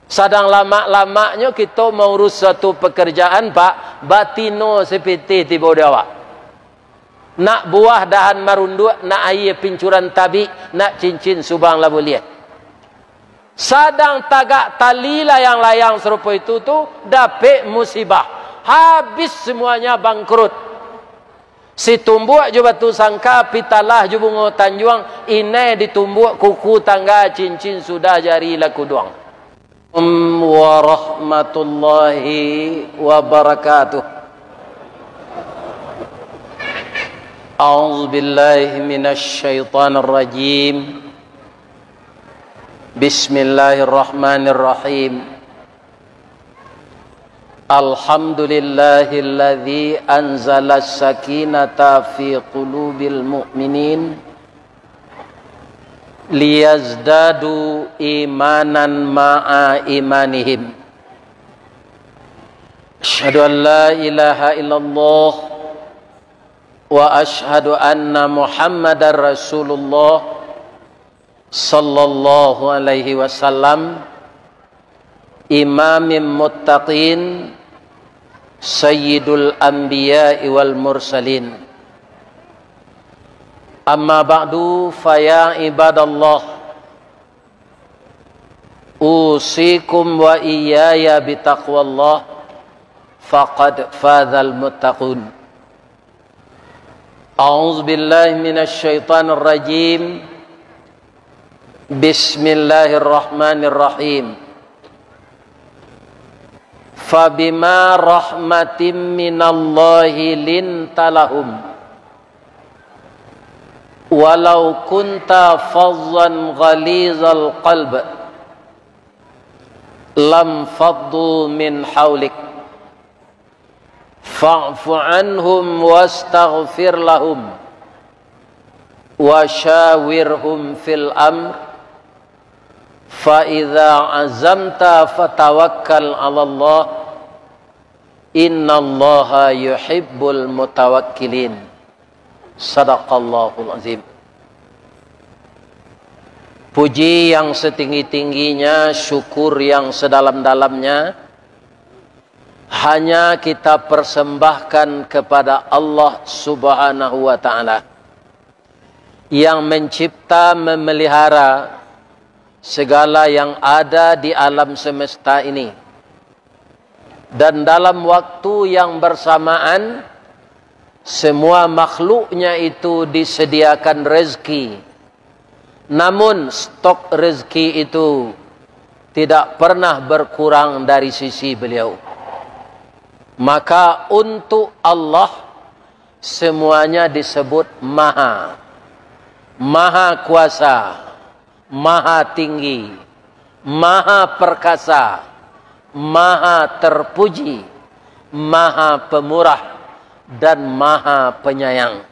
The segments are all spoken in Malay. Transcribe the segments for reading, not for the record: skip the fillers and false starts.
Sadang lama-lamanya kita mau urus satu pekerjaan, Pak, batino seperti tiba awak. Nak buah dahan marunduk, nak air pincuran tabi, nak cincin subang labu liat. Sadang tagak tali layang-layang serupa itu tu dapat musibah. Habis semuanya bangkrut. Si tumbuk je batu sangka, pitalah je bunga tanjuang, inai ditumbuk kuku tangga cincin sudah jari laku doang. Warahmatullahi wabarakatuh. A'udzu billahi minasy syaithanir rajim. Bismillahirrahmanirrahim. Alhamdulillahilladzi anzala as-sakinata fi qulubil mu'minin liyazdadu imanan ma'a imanihim. Asyhadu an la ilaha illallah wa asyhadu anna Muhammadar Rasulullah sallallahu alaihi wasallam, imamim muttaqin, sayyidul anbiya'i wal mursalin. Amma ba'du, faya ibadallah, usikum wa iyaya bitaqwallah, faqad fadhal muttaqun. A'udzu billahi minasy syaithanir rajim. Bismillahirrahmanirrahim. Fabima rahmatim minallahi lintalahum walau kunta fazzan ghalizal qalb lam faddu min hawlik fa'fu anhum wastaghfir lahum wa syawirhum fil amr fa idza azamta fatawakkal 'ala Allah innallaha yuhibbul mutawakkilin. Sadaqallahul azim. Puji yang setinggi-tingginya, syukur yang sedalam-dalamnya hanya kita persembahkan kepada Allah Subhanahu wa ta'ala yang mencipta, memelihara segala yang ada di alam semesta ini, dan dalam waktu yang bersamaan semua makhluknya itu disediakan rezeki. Namun stok rezeki itu tidak pernah berkurang dari sisi beliau. Maka untuk Allah semuanya disebut maha. Maha kuasa, maha tinggi, maha perkasa, maha terpuji, maha pemurah, dan maha penyayang,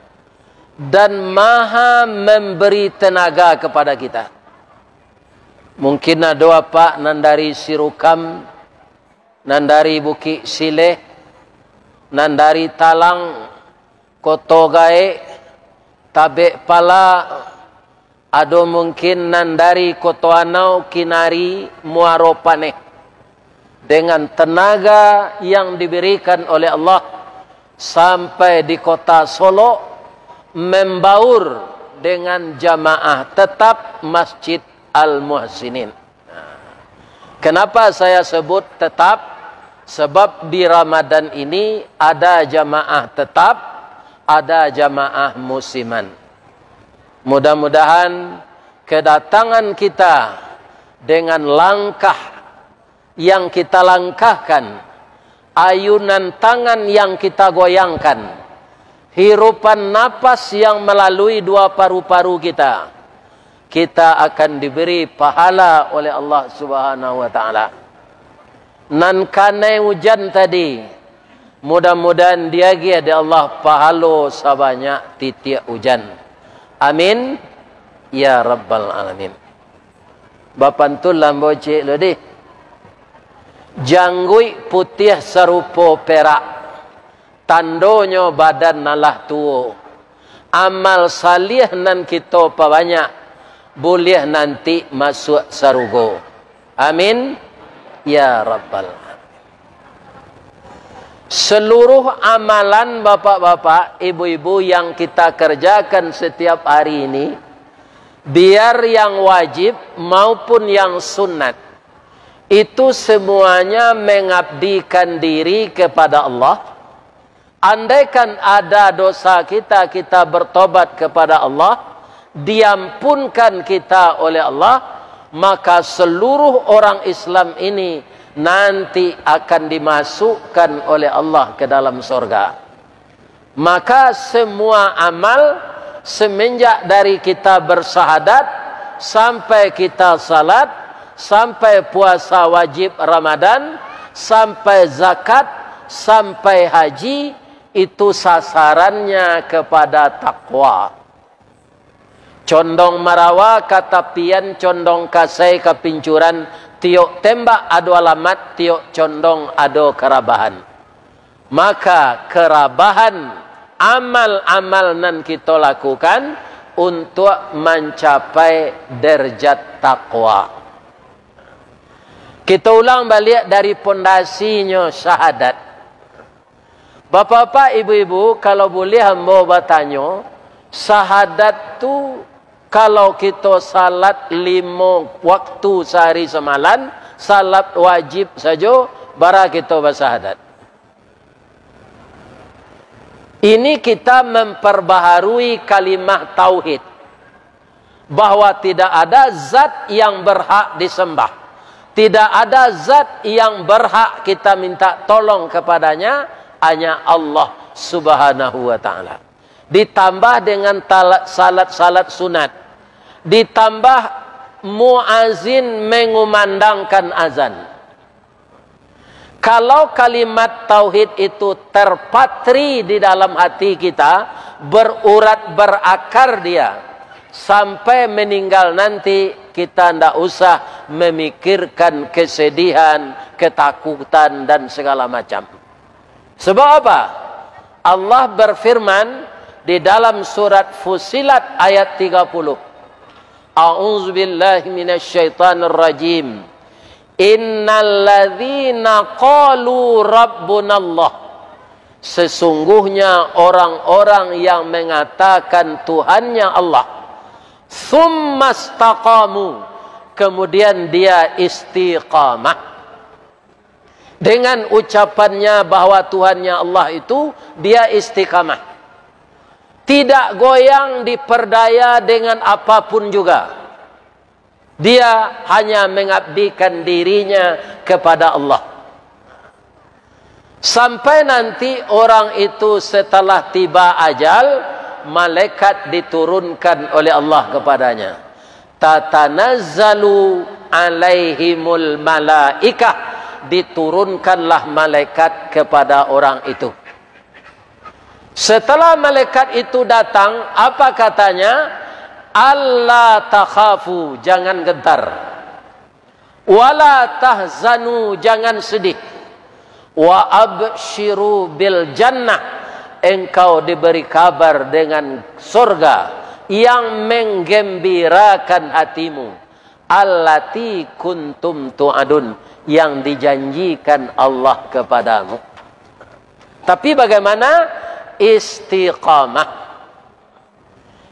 dan maha memberi tenaga kepada kita. Mungkin ada apa nandari Sirukam, nandari Bukit Sileh, nandari Talang, Koto Gae, Tabek Pala, ada mungkin nandari Koto Anau, Kinari, Muaropane, dengan tenaga yang diberikan oleh Allah sampai di kota Solo, membaur dengan jamaah tetap Masjid Al-Muhsinin. Kenapa saya sebut tetap? Sebab di Ramadan ini ada jamaah tetap, ada jamaah musiman. Mudah-mudahan kedatangan kita dengan langkah yang kita langkahkan, ayunan tangan yang kita goyangkan, hirupan napas yang melalui dua paru-paru kita, kita akan diberi pahala oleh Allah Subhanahu wa ta'ala. Nan kanai hujan tadi, mudah-mudahan dia ada Allah pahala sebanyak titik hujan. Amin ya rabbal alamin. Bapantul lambo cik lo deh. Janggui putih serupa perak, tandonya badan nalah tua. Amal salih nan kita banyak, boleh nanti masuk surga. Amin ya Rabbal Alamin. Seluruh amalan bapak-bapak, ibu-ibu yang kita kerjakan setiap hari ini, biar yang wajib maupun yang sunat, itu semuanya mengabdikan diri kepada Allah. Andaikan ada dosa kita, kita bertobat kepada Allah, diampunkan kita oleh Allah, maka seluruh orang Islam ini nanti akan dimasukkan oleh Allah ke dalam surga. Maka semua amal semenjak dari kita bersahadat sampai kita salat, sampai puasa wajib Ramadan, sampai zakat, sampai haji, itu sasarannya kepada takwa. Condong marawa kata pian, condong kasai kepincuran, tiok tembak adu alamat, tiok condong adu kerabahan. Maka kerabahan amal-amal nan kita lakukan untuk mencapai derajat takwa. Kita ulang balik dari pondasinya syahadat. Bapak-bapak, ibu-ibu, kalau boleh hamba bertanya, syahadat tu kalau kita salat 5 waktu sehari semalam, salat wajib saja, bara kita bersyahadat. Ini kita memperbaharui kalimah tauhid, bahwa tidak ada zat yang berhak disembah, tidak ada zat yang berhak kita minta tolong kepadanya, hanya Allah Subhanahu wa ta'ala. Ditambah dengan salat-salat sunat, ditambah muazin mengumandangkan azan. Kalau kalimat tauhid itu terpatri di dalam hati kita, berurat berakar dia, sampai meninggal nanti kita tidak usah memikirkan kesedihan, ketakutan dan segala macam. Sebab apa? Allah berfirman di dalam surat Fussilat ayat 30. A'udzu billahi minasyaitonir rajim. Innal ladzina qalu rabbunallah. Sesungguhnya orang-orang yang mengatakan Tuhannya Allah, tsumma istaqamu, kemudian dia istiqamah dengan ucapannya bahwa Tuhannya Allah itu, dia istiqamah. Tidak goyang diperdaya dengan apapun juga. Dia hanya mengabdikan dirinya kepada Allah. Sampai nanti orang itu setelah tiba ajal, malaikat diturunkan oleh Allah kepadanya. Tatanazzalu alaihimul malaikah, diturunkanlah malaikat kepada orang itu. Setelah malaikat itu datang, apa katanya? Allah takhafu, jangan gentar. Wala tahzanu, jangan sedih. Wa abshiru bil jannah, engkau diberi kabar dengan surga yang menggembirakan hatimu. Allati kuntum tu'adun, yang dijanjikan Allah kepadamu. Tapi bagaimana? Istiqamah.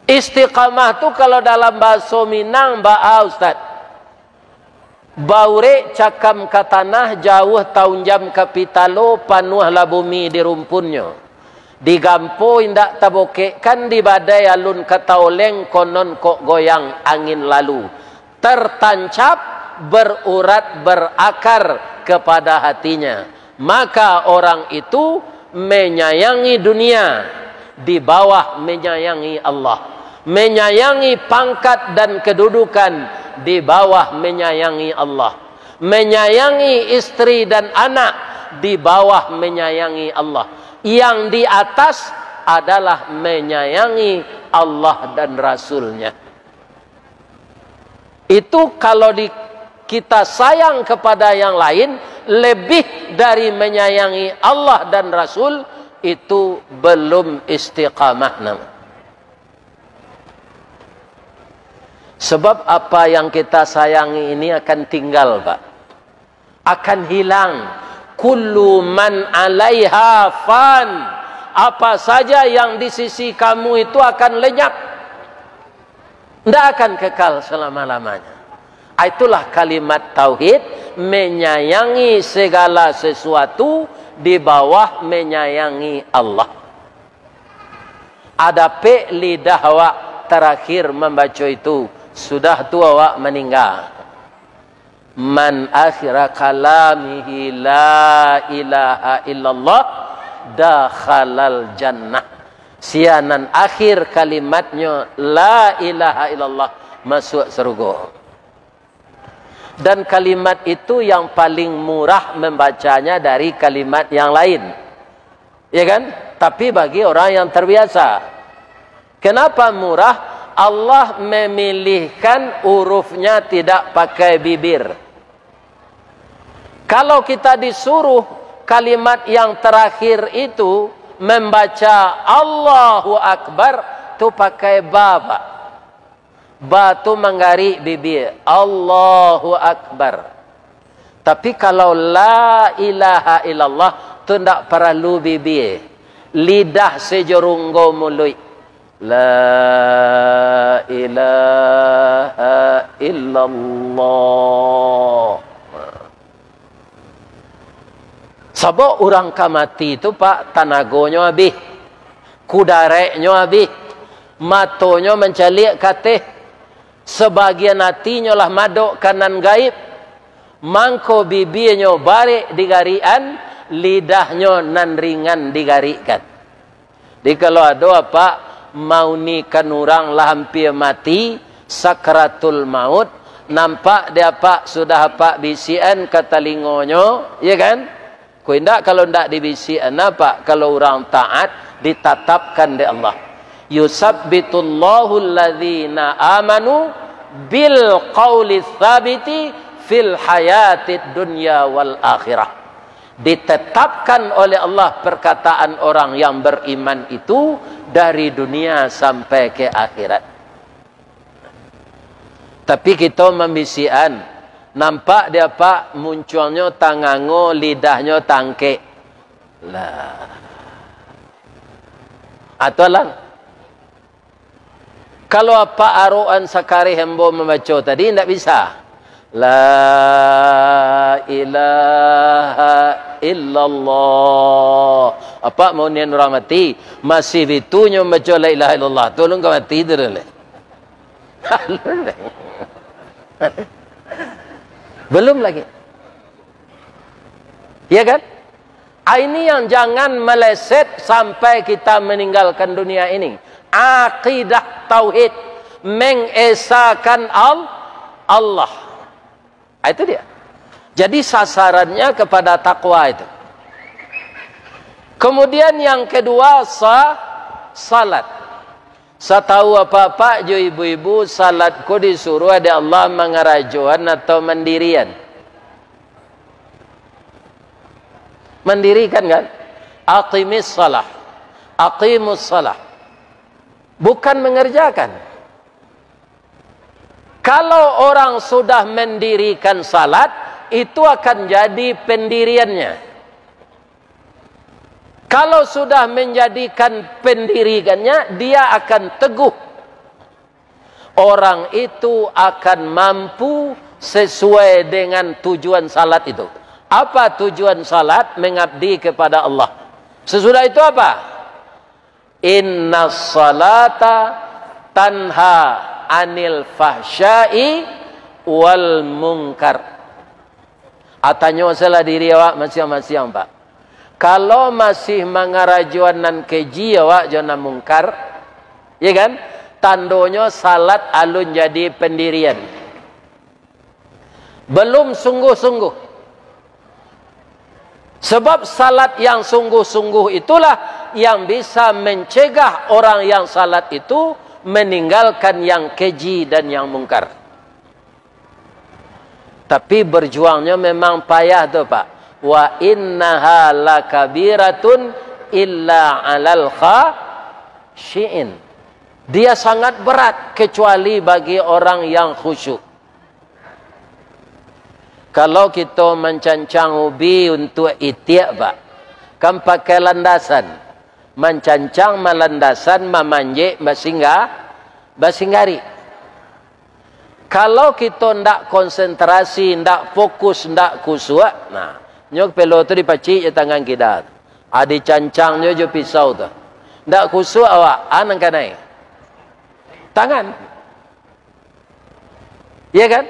Istiqamah tu kalau dalam bahasa Minang, Ustaz, baure cakam ke tanah, jauh tahun jam kapitalo, panuhlah bumi di rumpunnya. Digampo indak taboke, kan di badai alun kataoleng, konon kok goyang angin lalu. Tertancap, berurat berakar kepada hatinya. Maka orang itu menyayangi dunia di bawah menyayangi Allah, menyayangi pangkat dan kedudukan di bawah menyayangi Allah, menyayangi istri dan anak di bawah menyayangi Allah. Yang di atas adalah menyayangi Allah dan Rasulnya. Itu kalau kita sayang kepada yang lain lebih dari menyayangi Allah dan Rasul, itu belum istiqamah nama. Sebab apa yang kita sayangi ini akan tinggal, Pak. akan hilang. Kullu man 'alaiha fan. Apa saja yang di sisi kamu itu akan lenyap. Tidak akan kekal selama-lamanya. Itulah kalimat tauhid, menyayangi segala sesuatu di bawah menyayangi Allah. Ada pe lidah awak terakhir membaca itu, sudah tua awak meninggal. Man akhira kalamihi la ilaha illallah dakhalal jannah. Sianan akhir kalimatnya la ilaha illallah, masuk surga. Dan kalimat itu yang paling murah membacanya dari kalimat yang lain. Ya kan? Tapi bagi orang yang terbiasa. Kenapa murah? Allah memilihkan hurufnya tidak pakai bibir. Kalau kita disuruh kalimat yang terakhir itu membaca Allahu Akbar, itu pakai baba. Ba tu menggari bibir, Allahu Akbar. Tapi kalau la ilaha illallah tu tidak perlu bibir, lidah sejurunggo mulut. La ilaha illallah. Sebab orang kamati itu pak, tanagonya habis, kudareknya habis, matonya mencalik katih. Sebagian hatinya lah madok kanan gaib, mangko bibirnya balik digarian, lidahnya nan ringan digarikan. Jadi kalau ada apa mau nikah orang lah hampir mati, sakratul maut, nampak dia pak sudah apa bisian ke telingonya, ya kan? Kau indak kalau ndak dibisian apa? Kalau orang taat ditatapkan di Allah. Yusabbitullahu alladhina amanu bil qawli tsabiti fil hayatid dunya wal akhirah. Ditetapkan oleh Allah perkataan orang yang beriman itu dari dunia sampai ke akhirat. Tapi kita membisian, nampak dia pak munculnya tangango, lidahnya tangke. Lah. Atau lang. Kalau apa aruan sakari hembo membaca tadi tidak bisa. La ilaha illallah. Apa mau nian orang mati masih bitunya membaca la ilaha illallah. Tolong kau mati dulu. Belum lagi. Ya kan? Ini yang jangan meleset sampai kita meninggalkan dunia ini. Aqidah tauhid, mengesahkan Allah. Itu dia. Jadi sasarannya kepada takwa itu. Kemudian yang kedua salat. Saya tahu apa-apa jo ibu-ibu salat ko disuruh ada Allah mengarajuan atau mendirian. Mendirikan kan? Aqimis salah. Aqimus salah. Bukan mengerjakan. Kalau orang sudah mendirikan salat, itu akan jadi pendiriannya. Kalau sudah menjadikan pendiriannya, dia akan teguh. Orang itu akan mampu sesuai dengan tujuan salat itu. Apa tujuan salat? Mengabdi kepada Allah. Sesudah itu apa? Inna salata tanha anil fahsyai wal munkar. Atanya masalah diri awak masing-masing pak. Kalau masih mengarajuan nan keji awak jangan mungkar, ya kan? Tandonya salat alun jadi pendirian. Belum sungguh-sungguh. Sebab salat yang sungguh-sungguh itulah yang bisa mencegah orang yang salat itu meninggalkan yang keji dan yang mungkar. Tapi berjuangnya memang payah tu pak. Wa innaha lakabiratun illa 'alal khashiin. Dia sangat berat kecuali bagi orang yang khusyuk. Kalau kita mencancang ubi untuk itiak, Pak, kan pakai landasan. Mencancang, melandasan, memanjik, basinggari. Kalau kita ndak konsentrasi, ndak fokus, ndak kusuk, nah, nyok pelo tu dipacik je tangan kita. Adi cancangnya je pisau tu. Ndak kusuk awak, anang kanai. Tangan. Ya kan?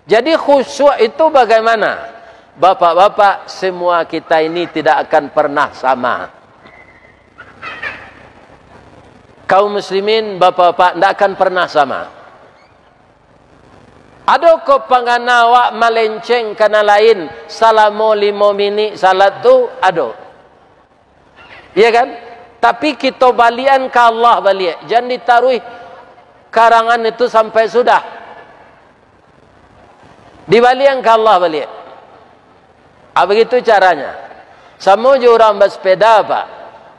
Jadi khusyuk itu bagaimana? Bapak-bapak, semua kita ini tidak akan pernah sama. Kaum muslimin, bapak-bapak, tidak akan pernah sama. Ada ko pangana awak melenceng kana lain, salamu 5 minit salat tu, ada. Ya kan? Tapi kita balian ke Allah balik. Jangan ditaruh karangan itu sampai sudah. Dibalian ke Allah balik. Begitu caranya. Sama je orang bersepeda, Pak.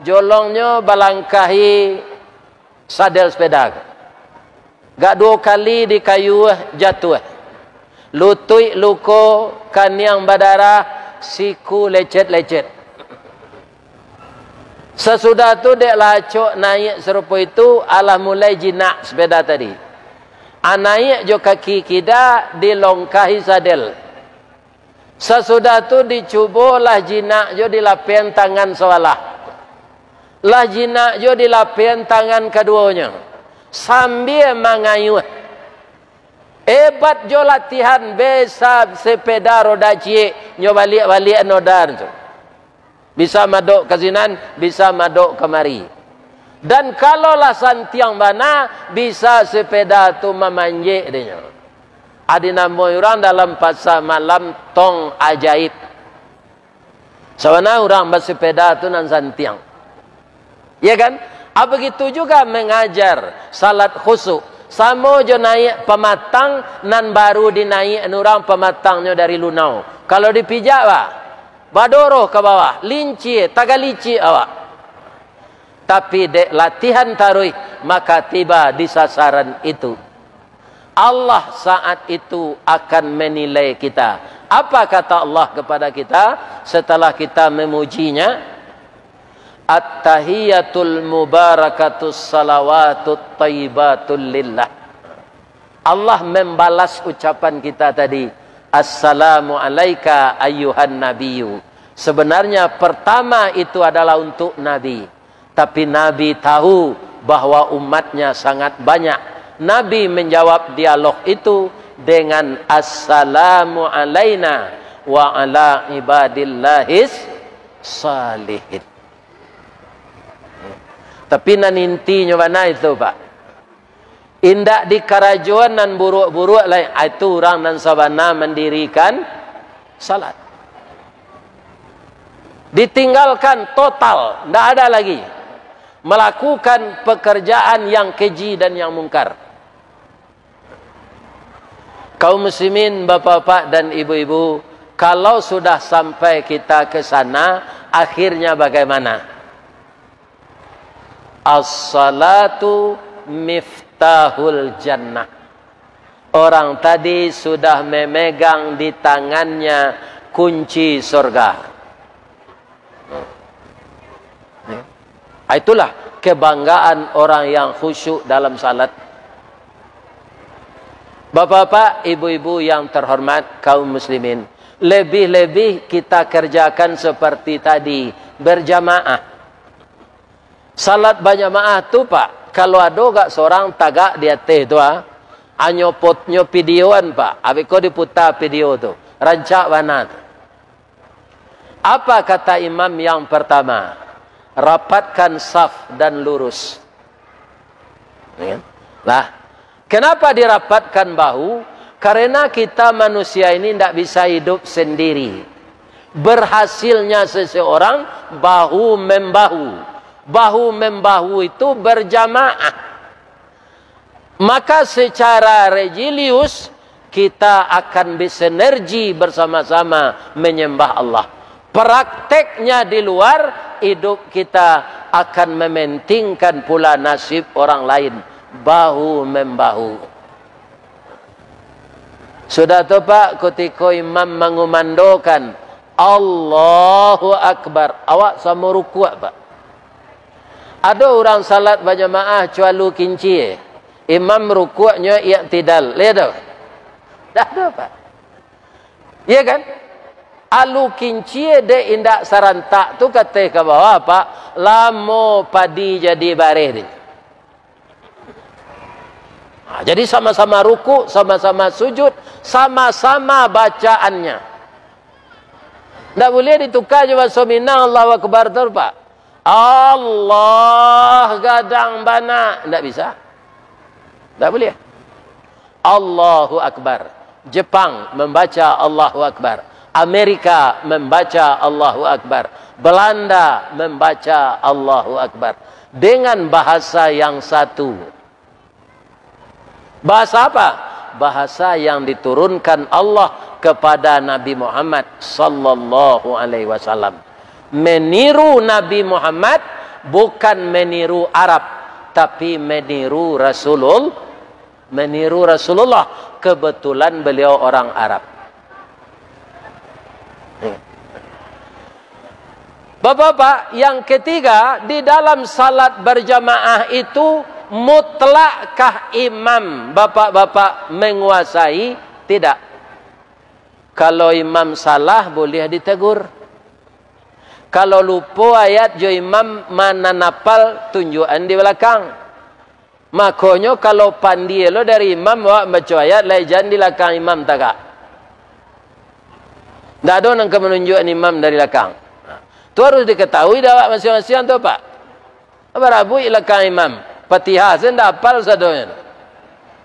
Jolongnya balangkahi sadel sepeda. Gak 2 kali di kayu jatuh. Lutui luko, kaniang badarah, siku lecet-lecet. Sesudah tu dek lacok naik serupa itu, Allah mulai jinak sepeda tadi. Naik jo kaki kita dilongkahi sadel. Sesudah tu dicubalah jinak jo dilapian tangan sebelah. Lah jinak jo dilapian tangan keduanya. Sambil mengayuh. Hebat jo latihan besa sepeda roda cie nyo balik-balik nodar tu. Bisa madok ke sinan, bisa madok kemari. Dan kalaulah santiang bana, bisa sepeda tu memanjik dia. Ada nama orang dalam pasal malam tong ajaib. Sebenarnya orang bersepeda tu nan santiang. Ya kan? Begitu juga mengajar salat khusyuk. Sama je naik pematang, nan baru dinaik orang pematangnya dari lunau. Kalau dipijak, Pak, badoroh ke bawah, linci, tagalici awak. Tapi dek latihan taruh, maka tiba di sasaran itu. Allah saat itu akan menilai kita. Apa kata Allah kepada kita setelah kita memujinya? At-tahiyatul mubarakatus salawatut tayyibatul lillah. Allah membalas ucapan kita tadi. Assalamu alayka ayyuhan nabiyyu. Sebenarnya pertama itu adalah untuk Nabi. Tapi Nabi tahu bahwa umatnya sangat banyak. Nabi menjawab dialog itu dengan Assalamu alayna wa ala ibadillahis salihin. Tapi nan intinya mana itu, Pak? Indak di kerajuan nan buruk-buruk lain. Itu orang nan sabana mendirikan salat. Ditinggalkan total, tidak ada lagi. Melakukan pekerjaan yang keji dan yang mungkar. Kaum muslimin, bapak-bapak dan ibu-ibu, kalau sudah sampai kita ke sana, akhirnya bagaimana? As-salatu miftahul jannah. Orang tadi sudah memegang di tangannya kunci surga. Itulah kebanggaan orang yang khusyuk dalam salat. Bapak-bapak, ibu-ibu yang terhormat, kaum muslimin, lebih-lebih kita kerjakan seperti tadi, berjamaah. Salat berjamaah tu, Pak, kalau ada gak seorang tagak di atas tu, anyopotnya videoan, Pak, habis kau diputar video tu, rancak mana tu. Apa kata imam yang pertama? Rapatkan saf dan lurus. Nah, kenapa dirapatkan bahu? Karena kita manusia ini tidak bisa hidup sendiri. Berhasilnya seseorang bahu-membahu. Bahu-membahu itu berjamaah. Maka secara religius kita akan bersinergi bersama-sama menyembah Allah. Prakteknya di luar, hidup kita akan mementingkan pula nasib orang lain. Bahu-membahu. Sudah tu Pak, ketika imam mengumandokan Allahu Akbar, awak sama rukuk Pak. Ada orang salat berjamaah cualu kinci, imam rukuknya i'tidal. Lihat tu? Dah ada Pak. Ya kan? Alu kinci de indak sarantak tu kata ke bawah Pak, lamo padi jadi baris dia. Jadi sama-sama ruku, sama-sama sujud, sama-sama bacaannya. Tak boleh ditukar juga suminah Allahu Akbar tu Pak. Allah gadang bana. Tak bisa. Tak boleh. Allahu Akbar. Jepang membaca Allahu Akbar. Amerika membaca Allahu Akbar. Belanda membaca Allahu Akbar. Dengan bahasa yang satu. Bahasa apa? Bahasa yang diturunkan Allah kepada Nabi Muhammad sallallahu alaihi wasallam. Meniru Nabi Muhammad bukan meniru Arab, tapi meniru Rasulullah. Kebetulan beliau orang Arab. Bapak-bapak, yang ketiga, di dalam salat berjamaah itu mutlakkah imam bapak-bapak menguasai? Tidak. Kalau imam salah boleh ditegur. Kalau lupa ayat jo imam mana napal tunjukan di belakang. Makanya kalau pandai lo dari imam baca ayat lain di belakang imam tak. Tak ada yang menunjukkan imam dari belakang. Tu harus diketahui dah masing-masing tu Pak. Apa rabu belakang imam? Fatihah saya tidak hafal sadonya.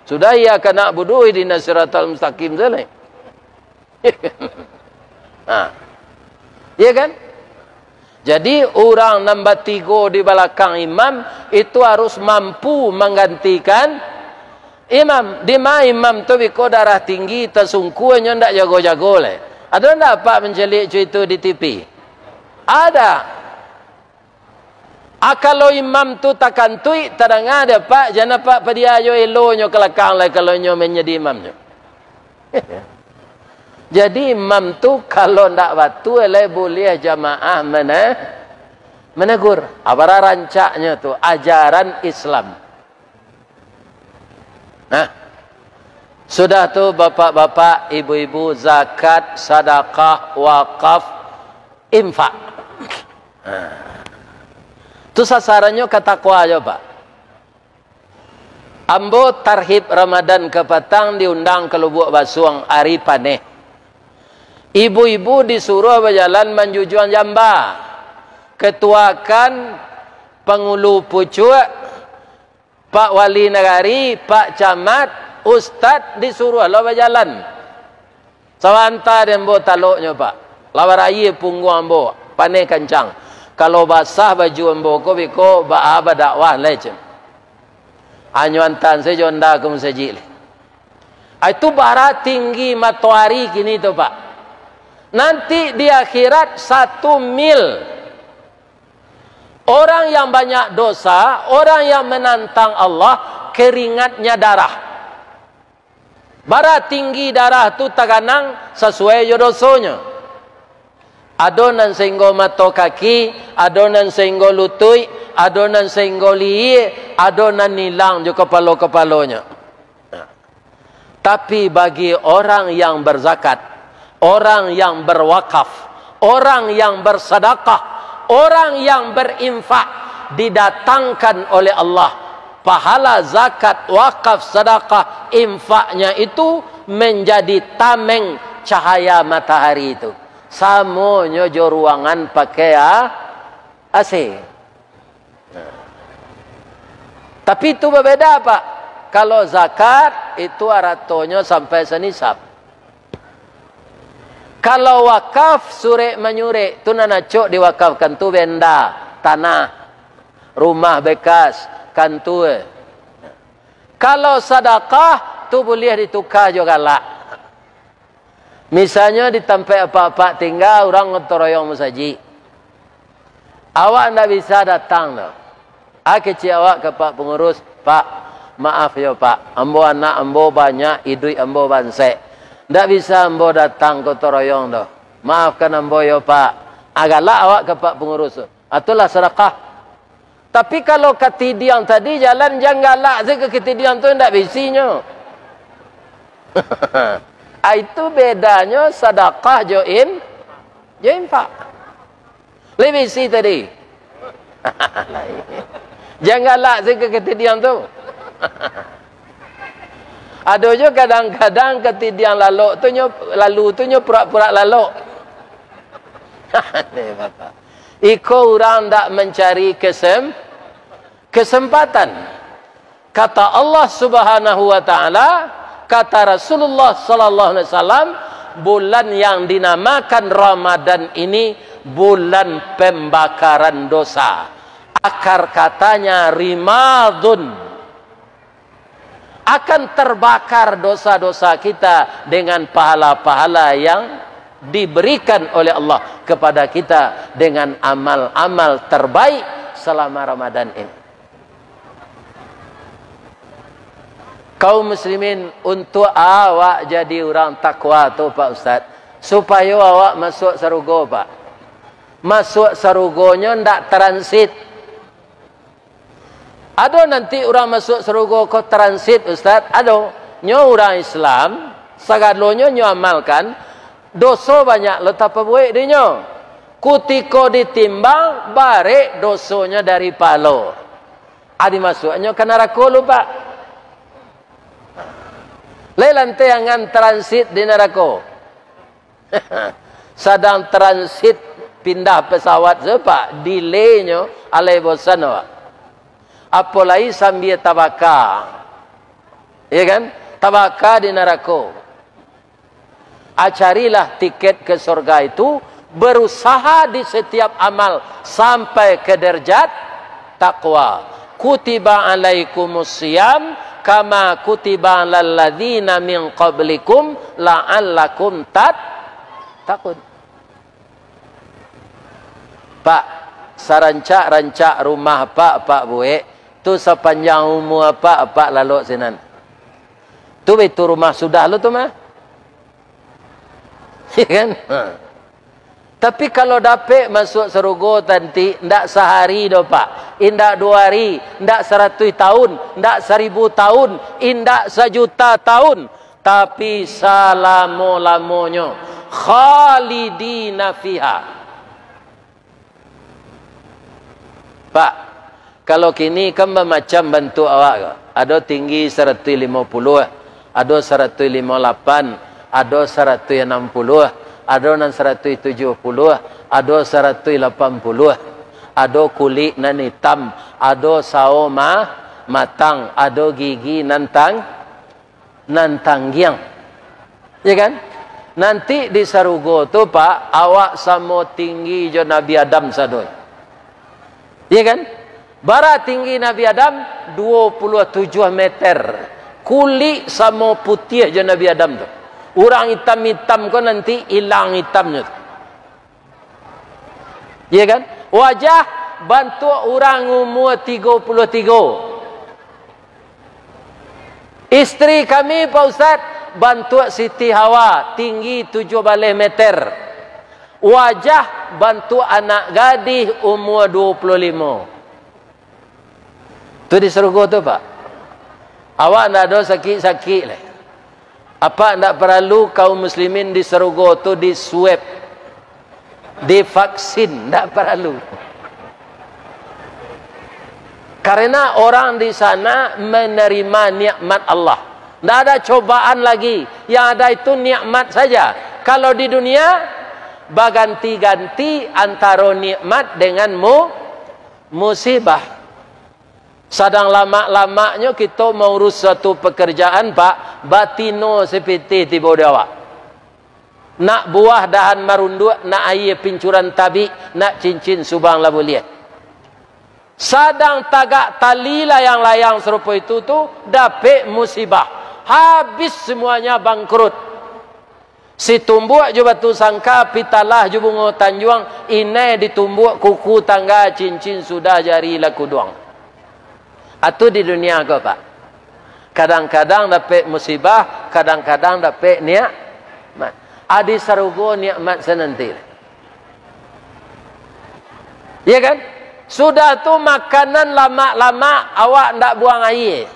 Sudah ia kena budu di nasiratul mustaqim saja. Ya kan? Jadi orang nombor 3 di belakang imam itu harus mampu menggantikan imam. Di mana imam tu biko darah tinggi tersungkuhnya tidak jago-jago le. Ada tidak Pak mencelik itu di TV? Ada. Kalau imam tu takkan tui, tadang ada Pak, jangan Pak pada ayo elonyo kelakang lah kalau nyo menjadi imamnya. Jadi imam tu kalau ndak batu le boleh jamaah menegur. Apa rancaknya tu ajaran Islam. Nah. Sudah tu bapak-bapak, ibu-ibu, zakat, sedekah, wakaf, infak. Itu sasarannya ketakwa aja Pak. Ambo tarhib Ramadan ke petang diundang ke Lubuk Basuang hari paneh. Ibu-ibu disuruh berjalan menjujuan jamba. Ketuakan pengulu pucuk, Pak Wali Negari, Pak Camat, Ustad disuruh lo berjalan. Sawanta dembo taluknya Pak. Lawar air punggung ambo, paneh kencang. Kalau basah baju ambo ko biko ba aba dakwah lecem. Anyuantan se jonda kum sejil. Itu bara tinggi matahari kini tu Pak. Nanti di akhirat 1 mil. Orang yang banyak dosa, orang yang menantang Allah, keringatnya darah. Bara tinggi darah tu taganang sesuai jodosonya. Adonan sehingga mata kaki, adonan sehingga lutut, adonan sehingga liye, adonan nilang juga kepala-kepalanya. Tapi bagi orang yang berzakat, orang yang berwakaf, orang yang bersedekah, orang yang berinfak, didatangkan oleh Allah pahala zakat, wakaf, sedekah, infaknya itu menjadi tameng cahaya matahari itu. Samonyo jo ruangan pakai AC. Tapi itu berbeda Pak. Kalau zakat itu aratonya sampai senisab. Kalau wakaf surek menyurek tu nanacok diwakafkan tu benda, tanah, rumah bekas, kantu. Kalau sedekah tu boleh ditukar juga lah. Misalnya di tempat apa-apa tinggal orang ngotoroyong musaji. Awak tidak bisa datang dah. Kecil awak ke Pak Pengurus, Pak, maaf ya Pak, ambo anak ambo banyak, idui ambo bansek. Ndak bisa ambo datang ke toroyong dah. Maafkan ambo ya Pak. Agaklah awak ke Pak pengurus. Itulah sedekah. Tapi kalau ketidian tadi jalan jangan galak je ke ketidian tu ndak bisinya. Itu bedanya sedekah join infak. Lebih bisi tadi. Jangan galak je ke ketidian tu. Ada je kadang-kadang ketidian lalu tu nyo pura-pura lalu. Ni Bapak. Iko orang tak mencari kesempatan. Kata Allah Subhanahu wa taala, kata Rasulullah sallallahu alaihi wasallam, bulan yang dinamakan Ramadan ini bulan pembakaran dosa. Akar katanya rimadun. Akan terbakar dosa-dosa kita dengan pahala-pahala yang diberikan oleh Allah kepada kita dengan amal-amal terbaik selama Ramadan ini. Kaum muslimin, untuk awak jadi orang takwa tu Pak Ustaz, supaya awak masuk surga Pak. Masuk surganya ndak transit. Ada nanti orang masuk surga kau transit Ustaz? Ada. Nyo orang Islam, sagadlonya nyo amalkan, dosa banyak lo tak buat dia nyo. Kutiko ditimbang, barek dosanya dari palo. Adi masuknya ke neraka lupa. Lelan teangan transit di neraka. Sedang transit pindah pesawat sepak, delaynya alai bosan awak. Apalagi sambil tabaka, ya kan? Tabaka di neraka. Carilah tiket ke surga itu, berusaha di setiap amal sampai ke derajat takwa. Kutiba alaikumus siyam kama kutiba alal ladzina min qablikum la'allakum tattaqun. Pak, sarancak-rancak rumah Pak Buek tu sepanjang umur Pak lalu sinan. Tu itu rumah sudah lu tu mah. Ya kan? Tapi kalau dapat masuk surga nanti ndak sehari dah Pak, indak 2 hari, ndak 100 tahun, ndak 1000 tahun, indak 1.000.000 tahun, tapi selama-lamanya khalidina fiha. Pak, kalau kini kan macam bentuk awak. Ada tinggi 150, ada 158, ada 160, ada 170, ada 180, ada kulit nan hitam, ada sawo matang, ada gigi nantang giang. Ya kan? Nanti di surga tu Pak, awak sama tinggi jo Nabi Adam sadoi. Ya kan? Bara tinggi Nabi Adam 27 meter. Kulit sama putih je Nabi Adam tu. Orang hitam-hitam kau nanti hilang hitamnya. Ya kan? Wajah bantu orang umur 33. Isteri kami Pak Ustaz bantu Siti Hawa tinggi 7 meter. Wajah bantu anak gadis umur 25. Tu di surga tu Pak. Awak nak ada sakit-sakit lah. Apa tidak perlu kaum muslimin di surga tu di swab, di vaksin, tidak perlu. Karena orang di sana menerima nikmat Allah. Tidak ada cobaan lagi. Yang ada itu nikmat saja. Kalau di dunia berganti-ganti antara nikmat dengan musibah. Sedang lama-lamanya kita mau urus satu pekerjaan Pak, batino seperti tiba awak. Nak buah dahan marundu, nak air pincuran tabi, nak cincin subang labu liat. Sedang tagak tali layang-layang serupa itu tu dapat musibah. Habis semuanya bangkrut. Si tumbuk je batu sangka, pitalah je bunga tanjuang, inai ditumbuk kuku tangga cincin sudah jari laku doang. Itu di dunia kau Pak. Kadang-kadang dapat musibah, kadang-kadang dapat Adi sarugo nikmat senanti. Ya kan? Sudah tu makanan lama-lama awak ndak buang air.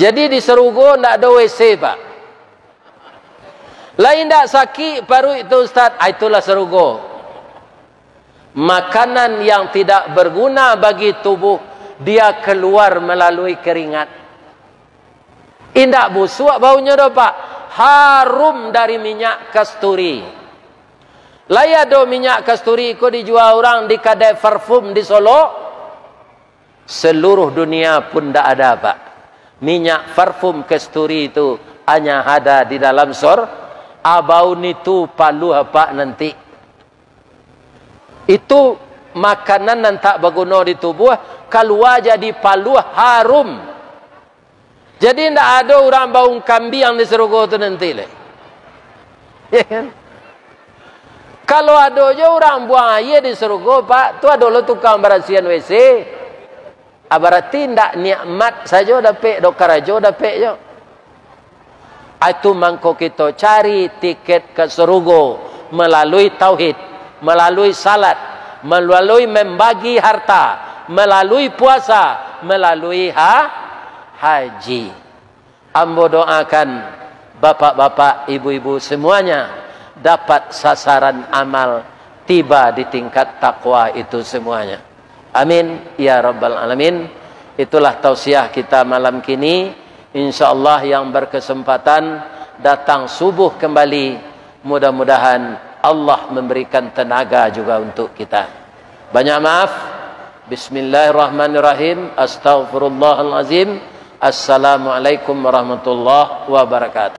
Jadi di Serugo ndak ada WC, Pak. Lain ndak sakit baru itu Ustaz. Itulah Serugo. Makanan yang tidak berguna bagi tubuh, dia keluar melalui keringat. Indak busuk baunya dah, Pak. Harum dari minyak kasturi. Laya do minyak kasturi ko dijual orang di kedai parfum di Solo. Seluruh dunia pun tidak ada, Pak. Minyak parfum kasturi itu hanya ada di dalam abau itu palu apa nanti. Itu makanan yang tak berguna di tubuh, keluar jadi palu harum. Jadi tidak ada orang bau kambing yang di Serogo itu nanti. Ya kan? Kalau ada je orang buang air di Serogo, Pak, tu ada lo tukang bersihan WC. Berarti tidak nikmat saja dapat, dok karajo dapat je. Itu mangko kita cari tiket ke Serogo melalui tauhid, melalui salat, melalui membagi harta, melalui puasa, melalui haji. Ambo doakan bapak-bapak, ibu-ibu semuanya dapat sasaran amal, tiba di tingkat takwa itu semuanya. Amin ya rabbal alamin. Itulah tausiah kita malam kini. InsyaAllah yang berkesempatan datang subuh kembali, mudah-mudahan Allah memberikan tenaga juga untuk kita. Banyak maaf. Bismillahirrahmanirrahim. Astaghfirullahalazim. Assalamualaikum warahmatullahi wabarakatuh.